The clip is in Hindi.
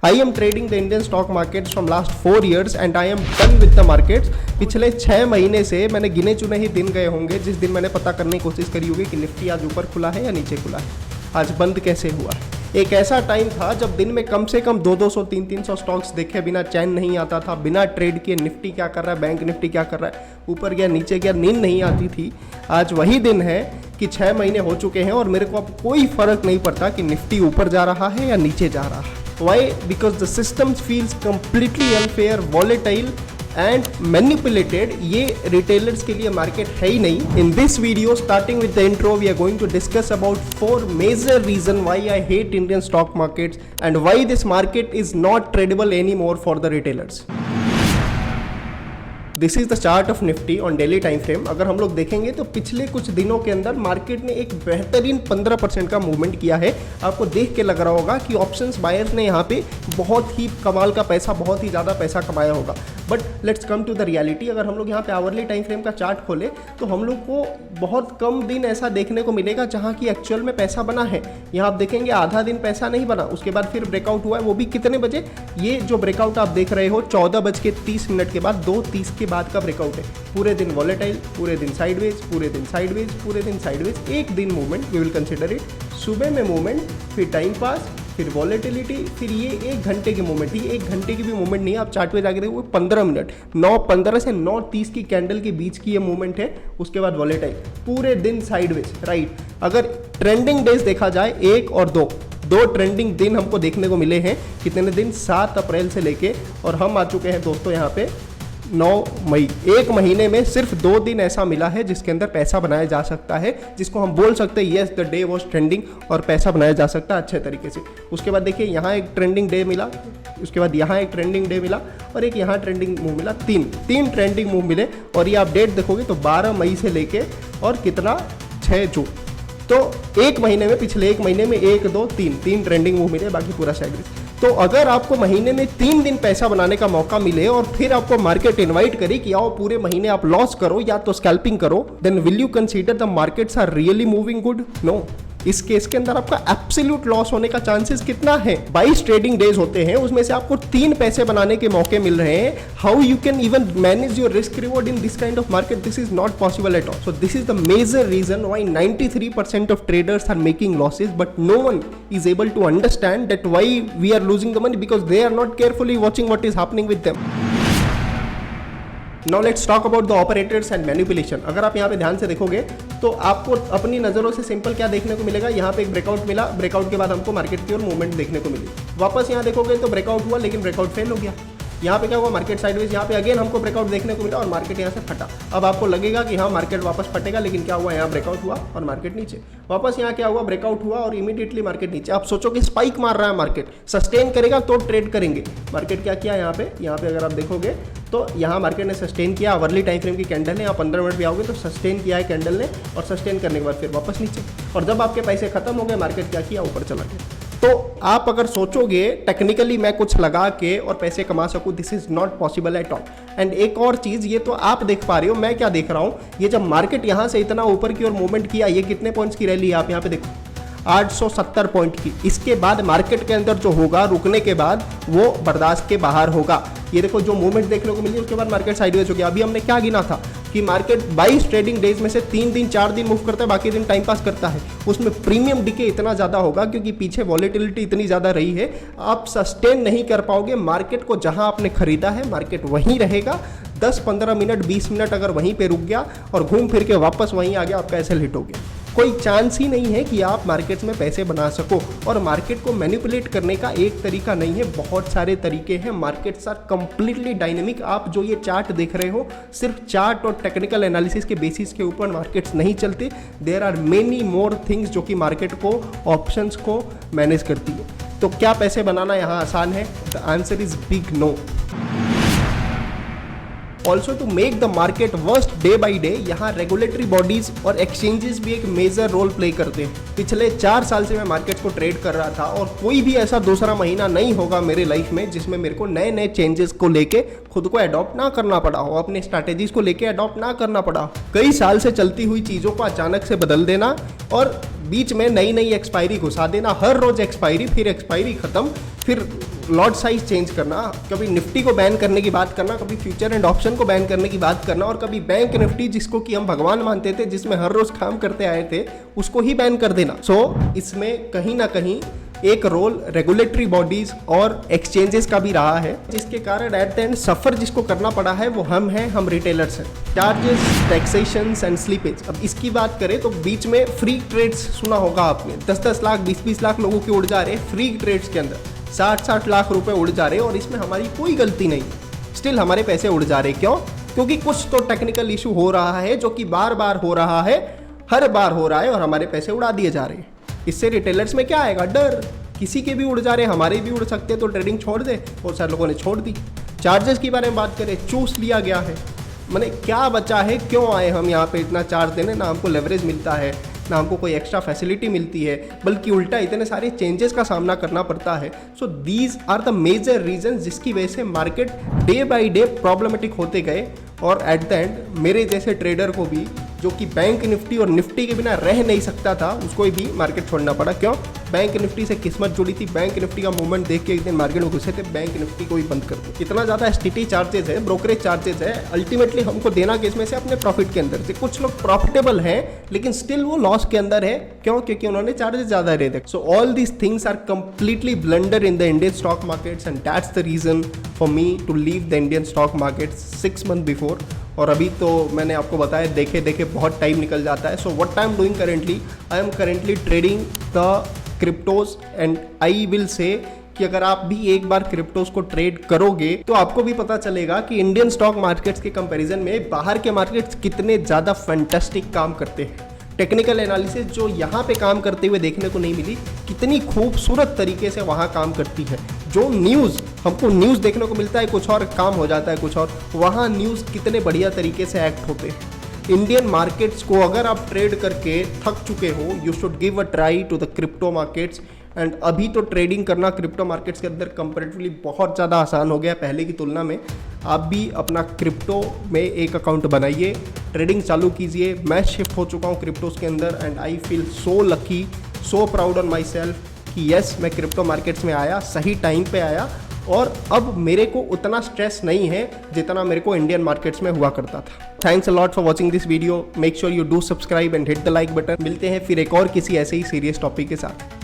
I am trading the Indian stock markets from last 4 years and I am done with the markets। पिछले 6 महीने से मैंने गिने चुने ही दिन गए होंगे जिस दिन मैंने पता करने की कोशिश करी होगी कि निफ्टी आज ऊपर खुला है या नीचे खुला है, आज बंद कैसे हुआ है। एक ऐसा टाइम था जब दिन में कम से कम 200 300 स्टॉक्स देखे बिना चैन नहीं आता था, बिना ट्रेड किए निफ्टी क्या कर रहा है, बैंक निफ्टी क्या कर रहा है, ऊपर गया नीचे गया, नींद नहीं आती थी। आज वही दिन है कि 6 महीने हो चुके हैं और मेरे को अब कोई फर्क नहीं पड़ता कि निफ्टी ऊपर जा रहा है या नीचे जा रहा है। Why? Because the system feels completely unfair, volatile and manipulated। ये retailers के लिए मार्केट है ही नहीं। In this video, starting with the intro, we are going to discuss about 4 major reasons why I hate Indian stock markets and why this market is not tradable anymore for the retailers। This is the chart of Nifty on daily time frame. अगर हम लोग देखेंगे तो पिछले कुछ दिनों के अंदर मार्केट ने एक बेहतरीन 15% का मूवमेंट किया है। आपको देख के लग रहा होगा कि ऑप्शंस बायर्स ने यहाँ पे बहुत ही कमाल का पैसा, बहुत ही ज़्यादा पैसा कमाया होगा। But let's come to the reality. अगर हम लोग यहाँ पे आवरली टाइम फ्रेम का चार्ट खोले तो हम लोग को बहुत कम दिन ऐसा देखने को मिलेगा जहाँ की एक्चुअल में पैसा बना है। यहाँ आप देखेंगे आधा दिन पैसा नहीं बना, उसके बाद फिर ब्रेकआउट हुआ है। वो भी कितने बजे? ये जो ब्रेकआउट आप देख रहे हो 14:30 के बाद 2:30 के बाद का ब्रेकआउट है। पूरे दिन वॉलेटाइल, पूरे दिन साइडवेज, पूरे दिन साइडवेज, पूरे दिन साइडवेज। एक दिन movement we will consider it. सुबह में मूवमेंट, फिर टाइम पास, फिर वॉलेटिलिटी, फिर ये 1 घंटे की मूवमेंट। ये 1 घंटे की भी मूवमेंट नहीं है, आप चार्ट पे जाके देखो 15 मिनट, 9:15 से 9:30 की कैंडल के बीच की ये मूवमेंट है। उसके बाद वॉलेटाइल, पूरे दिन साइडवेज, राइट। अगर ट्रेंडिंग डेज देखा जाए 1 और 2 ट्रेंडिंग दिन हमको देखने को मिले हैं। कितने दिन? 7 अप्रैल से लेके, और हम आ चुके हैं दोस्तों यहाँ पे 9 मई। 1 महीने में सिर्फ 2 दिन ऐसा मिला है जिसके अंदर पैसा बनाया जा सकता है, जिसको हम बोल सकते हैं yes the day was trending, और पैसा बनाया जा सकता है अच्छे तरीके से। उसके बाद देखिए यहाँ एक ट्रेंडिंग डे मिला, उसके बाद यहाँ एक ट्रेंडिंग डे मिला, और एक यहाँ ट्रेंडिंग मूव मिला। तीन ट्रेंडिंग मूव मिले। और ये आप डेट देखोगे तो 12 मई से लेके और कितना 6 जून। तो 1 महीने में, पिछले 1 महीने में 1 2 3 ट्रेंडिंग मूव मिले, बाकी पूरा सैलरी। तो अगर आपको महीने में 3 दिन पैसा बनाने का मौका मिले और फिर आपको मार्केट इनवाइट करे कि आओ पूरे महीने आप लॉस करो या तो स्कैल्पिंग करो, then will you consider the markets are really moving good? No. इस केस के अंदर आपका एब्सोल्यूट लॉस होने का चांसेस कितना है? 22 ट्रेडिंग डेज होते हैं, उसमें से आपको 3 पैसे बनाने के मौके मिल रहे हैं। How you can even manage your risk reward in this kind of market? This is not possible at all. So this is the major reason why 93% of traders are making losses, but no one is able to understand that why we are losing the money, because they are not carefully watching what is happening with them। Now let's talk about the operators and manipulation। अगर आप यहाँ पे ध्यान से देखोगे तो आपको अपनी नज़रों से सिंपल क्या देखने को मिलेगा? यहाँ पे एक ब्रेकआउट मिला, ब्रेकआउट के बाद हमको मार्केट की ओर मूवमेंट देखने को मिली। वापस यहाँ देखोगे तो ब्रेकआउट हुआ, लेकिन ब्रेकआउट फेल हो गया। यहाँ पे क्या हुआ? Market sideways. यहाँ पे अगेन हमको ब्रेकआउट देखने को मिला और मार्केट यहाँ से फटा। अब आपको लगेगा कि हाँ मार्केट वापस फटेगा, लेकिन क्या हुआ? यहाँ ब्रेकआउट हुआ और मार्केट नीचे। वापस यहाँ क्या हुआ? ब्रेकआउट हुआ और इमीडिएटली मार्केट नीचे। आप सोचो कि स्पाइक मार रहा है मार्केट, सस्टेन करेगा तो ट्रेड करेंगे। मार्केट क्या किया यहाँ पे अगर आप देखोगे तो यहाँ मार्केट ने सस्टेन किया। आवरली टाइम फ्रेम की कैंडल है, आप 15 मिनट भी आओगे तो सस्टेन किया है कैंडल ने, और सस्टेन करने के बाद फिर वापस नीचे। और जब आपके पैसे खत्म हो गए, मार्केट क्या किया? ऊपर चला गया। तो आप अगर सोचोगे टेक्निकली मैं कुछ लगा के और पैसे कमा सकूं, this is not possible at all. And एक और चीज़, ये तो आप देख पा रहे हो, मैं क्या देख रहा हूँ? ये जब मार्केट यहाँ से इतना ऊपर की ओर मूवमेंट किया, ये कितने पॉइंट्स की रैली है आप यहाँ पे देखो? 870 पॉइंट की। इसके बाद मार्केट के अंदर जो होगा रुकने के बाद वो बर्दाश्त के बाहर होगा। ये देखो जो मूवमेंट देखने को मिली, उसके बाद मार्केट साइडवेज हो गया। अभी हमने क्या गिना था कि मार्केट 22 ट्रेडिंग डेज में से 3 दिन 4 दिन मूव करता है, बाकी दिन टाइम पास करता है। उसमें प्रीमियम डिके इतना ज़्यादा होगा क्योंकि पीछे वॉलेटिलिटी इतनी ज़्यादा रही है, आप सस्टेन नहीं कर पाओगे मार्केट को। जहां आपने खरीदा है मार्केट वहीं रहेगा। 10-15 मिनट 20 मिनट अगर वहीं पे रुक गया और घूम फिर के वापस वहीं आ गया, आपका ऐसे हिट हो गया। कोई चांस ही नहीं है कि आप मार्केट्स में पैसे बना सको। और मार्केट को मैनिपुलेट करने का एक तरीका नहीं है, बहुत सारे तरीके हैं। Markets are completely dynamic. आप जो ये चार्ट देख रहे हो, सिर्फ चार्ट और टेक्निकल एनालिसिस के बेसिस के ऊपर मार्केट्स नहीं चलते। There are many more things जो कि मार्केट को, ऑप्शंस को मैनेज करती है। तो क्या पैसे बनाना यहाँ आसान है? The answer is big no. Also to make the market worst day by day, यहाँ रेगुलेटरी बॉडीज और एक्सचेंजेस भी एक मेजर रोल प्ले करते हैं। पिछले 4 साल से मैं मार्केट को ट्रेड कर रहा था और कोई भी ऐसा दूसरा महीना नहीं होगा मेरे लाइफ में जिसमें मेरे को नए नए चेंजेस को लेके खुद को अडॉप्ट ना करना पड़ा हो, अपने स्ट्रैटेजीज को लेके अडॉप्ट ना करना पड़ा हो। कई साल से चलती हुई चीज़ों को अचानक से बदल देना और बीच में नई नई एक्सपायरी घुसा देना, हर रोज एक्सपायरी, फिर एक्सपायरी खत्म, फिर लॉट साइज चेंज करना, कभी निफ्टी को बैन करने की बात करना, कभी फ्यूचर एंड ऑप्शन को बैन करने की बात करना, और कभी बैंक निफ्टी जिसको कि हम भगवान मानते थे, जिसमें हर रोज काम करते आए थे, उसको ही बैन कर देना। सो इसमें कहीं ना कहीं एक रोल रेगुलेटरी बॉडीज और एक्सचेंजेस का भी रहा है, जिसके कारण एट द एंड सफर जिसको करना पड़ा है वो हम रिटेलर्स हैं। Charges, taxations and slippage. अब इसकी बात करें तो बीच में फ्री ट्रेड्स सुना होगा आपने, 10-10 लाख 20-20 लाख लोगों के उड़ जा रहे हैं फ्री ट्रेड्स के अंदर, 60-60 लाख रुपए उड़ जा रहे हैं, और इसमें हमारी कोई गलती नहीं, स्टिल हमारे पैसे उड़ जा रहे हैं। क्यों? क्योंकि कुछ तो टेक्निकल इशू हो रहा है जो कि बार बार हो रहा है, हर बार हो रहा है, और हमारे पैसे उड़ा दिए जा रहे हैं। इससे रिटेलर्स में क्या आएगा? डर। किसी के भी उड़ जा रहे हैं, हमारे भी उड़ सकते हैं, तो ट्रेडिंग छोड़ दे। बहुत सारे लोगों ने छोड़ दी। चार्जेस के बारे में बात करें, चूस लिया गया है। मैंने क्या बचा है? क्यों आए हम यहाँ पे इतना चार्ज देने? ना हमको लेवरेज मिलता है, ना हमको कोई एक्स्ट्रा फैसिलिटी मिलती है, बल्कि उल्टा इतने सारे चेंजेस का सामना करना पड़ता है। So these are the major reason जिसकी वजह से market day by day problematic होते गए, और एट द एंड मेरे जैसे ट्रेडर को भी, जो कि बैंक निफ्टी और निफ्टी के बिना रह नहीं सकता था, उसको भी मार्केट छोड़ना पड़ा। क्यों? बैंक निफ्टी से किस्मत जुड़ी थी। बैंक निफ्टी का मूवमेंट देख के एक दिन मार्केट में घुसे थे, बैंक निफ्टी को भी बंद कर दो। इतना ज़्यादा एसटीटी चार्जेस है, ब्रोकरेज चार्जेस है, अल्टीमेटली हमको देना किसमें से? अपने प्रॉफिट के अंदर से। कुछ लोग प्रॉफिटेबल हैं लेकिन स्टिल वो लॉस के अंदर है। क्यों? क्योंकि उन्होंने चार्जेस ज़्यादा दे दिए। So all these things are completely blunder in the Indian stock markets, and that's the reason for me to leave the Indian stock market 6 months before. और अभी तो मैंने आपको बताया, देखे देखे बहुत टाइम निकल जाता है। So what I am doing currently, I am currently trading the cryptos, and I will say कि अगर आप भी एक बार क्रिप्टोज को ट्रेड करोगे तो आपको भी पता चलेगा कि इंडियन स्टॉक मार्केट्स के कंपैरिजन में बाहर के मार्केट्स कितने ज़्यादा फैंटास्टिक काम करते हैं। टेक्निकल एनालिसिस जो यहाँ पे काम करते हुए देखने को नहीं मिली, कितनी खूबसूरत तरीके से वहाँ काम करती है। जो न्यूज़ हमको न्यूज़ देखने को मिलता है कुछ और, काम हो जाता है कुछ और, वहाँ न्यूज़ कितने बढ़िया तरीके से एक्ट होते हैं। इंडियन मार्केट्स को अगर आप ट्रेड करके थक चुके हो, you should give a try to the crypto markets. And अभी तो ट्रेडिंग करना क्रिप्टो मार्केट्स के अंदर कंपैरेटिवली बहुत ज़्यादा आसान हो गया पहले की तुलना में। आप भी अपना क्रिप्टो में एक अकाउंट बनाइए, ट्रेडिंग चालू कीजिए। मैं शिफ्ट हो चुका हूँ क्रिप्टोज के अंदर, and I feel so lucky, so proud on my self कि यस, मैं क्रिप्टो मार्केट्स में आया, सही टाइम पे आया, और अब मेरे को उतना स्ट्रेस नहीं है जितना मेरे को इंडियन मार्केट्स में हुआ करता था। Thanks a lot for watching this video. Make sure you do subscribe and hit the like button. मिलते हैं फिर एक और किसी ऐसे ही सीरियस टॉपिक के साथ।